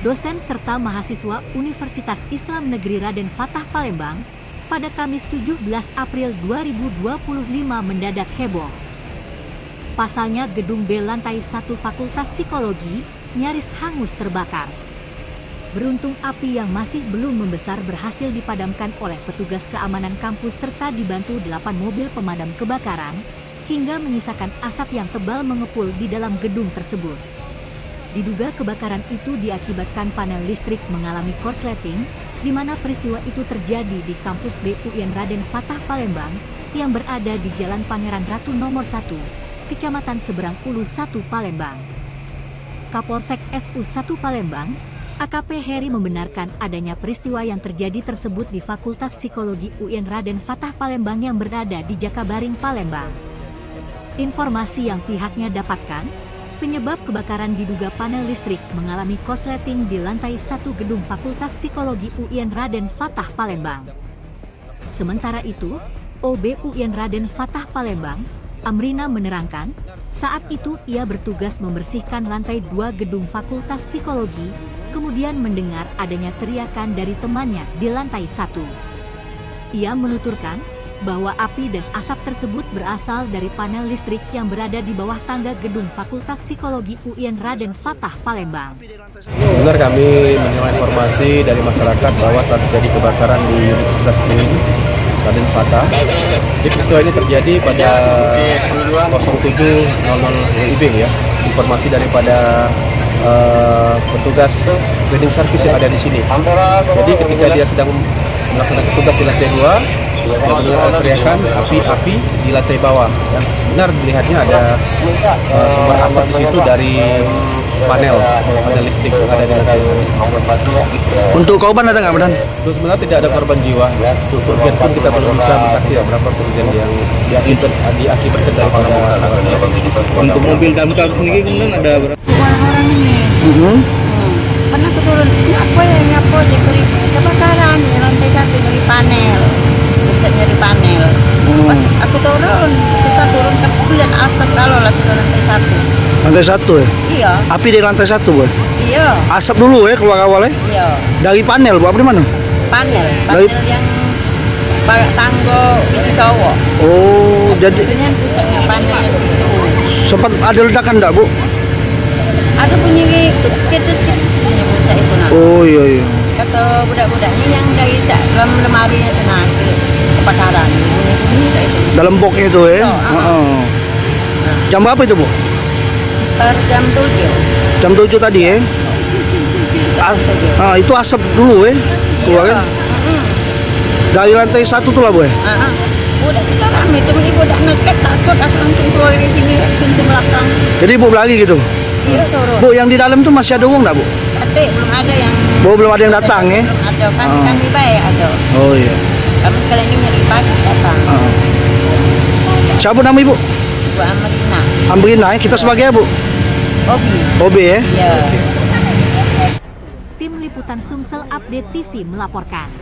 dosen serta mahasiswa Universitas Islam Negeri Raden Fatah Palembang, pada Kamis 17 April 2025 mendadak heboh. Pasalnya gedung B lantai 1 Fakultas Psikologi nyaris hangus terbakar. Beruntung api yang masih belum membesar berhasil dipadamkan oleh petugas keamanan kampus serta dibantu 8 mobil pemadam kebakaran, hingga menyisakan asap yang tebal mengepul di dalam gedung tersebut. Diduga kebakaran itu diakibatkan panel listrik mengalami korsleting, di mana peristiwa itu terjadi di kampus BUIN Raden Fatah Palembang, yang berada di Jalan Pangeran Ratu Nomor 1, Kecamatan Seberang Ulu 1 Palembang. Kapolsek SU 1 Palembang, AKP Heri membenarkan adanya peristiwa yang terjadi tersebut di Fakultas Psikologi UIN Raden Fatah Palembang yang berada di Jakabaring, Palembang. Informasi yang pihaknya dapatkan, penyebab kebakaran diduga panel listrik mengalami korsleting di lantai 1 gedung Fakultas Psikologi UIN Raden Fatah Palembang. Sementara itu, OB UIN Raden Fatah Palembang, Amrina menerangkan, saat itu ia bertugas membersihkan lantai 2 gedung Fakultas Psikologi, kemudian mendengar adanya teriakan dari temannya di lantai 1. Ia menuturkan bahwa api dan asap tersebut berasal dari panel listrik yang berada di bawah tangga gedung Fakultas Psikologi UIN Raden Fatah Palembang. Benar, kami menerima informasi dari masyarakat bahwa terjadi kebakaran di Universitas UIN Raden Fatah. Jadi peristiwa ini terjadi pada 07.00 WIB ya. Informasi daripada petugas cleaning service yang ada di sini. Jadi ketika dia sedang melakukan tugas di lantai 2, mendengar teriakan api di lantai bawah. Dan benar dilihatnya ada sumber asap di situ dari panel listrik yang ada di lantai 1. Untuk korban ada nggak, Bang? Terus sebenarnya tidak ada korban jiwa. Kemudian pun kita belum bisa mengetahui berapa kerugian yang diakibatkan daripada. Untuk mobil damkar sendiri kemudian ada berapa? Orang ini. Pernah turun, apa aja kebakaran di lantai 1 dari panel. Pusatnya di panel. Pas aku turun kemudian asap kalau lah ke lantai 1. Lantai 1 ya? Iya. Api di lantai 1, Bu? Iya. Asap dulu ya keluar awalnya? Iya. Dari panel, Bu? Apa di mana? Panel Dari... yang pakai tanggo isi cowok. Oh, jadi kemudian pusatnya panelnya di situ. sempat ada ledakan enggak, Bu? Ada bunyi sekitar bocah itu nak. Oh iya. Kata budak-budaknya yang dari dalam lemarinya sana kebakaran. Bunyi kayak itu. Dalam boxnya itu ya? Jam berapa itu, Bu? Sekitar jam 7. Jam 7 tadi ya? Itu asap dulu ya? Keluar kan? Dari lantai 1 tuh lah, Bu ya? Budak kita rame, temen ibu udah ngeket takut aku langsung keluar dari sini pintu belakang. Jadi Ibu lari gitu? Iya turun. Bu, yang di dalam tuh masih ada uang nggak, Bu? Belum ada yang. Bu, belum ada yang datang ya? Belum ada, kami baik ada. Oh iya. Kami sekalian ini nyari pagi datang. Siapa nama Ibu? Ibu Amrina. Amrina ya? Kita sebagai Bu? Obi ya? Iya. Tim Liputan Sumsel Update TV melaporkan.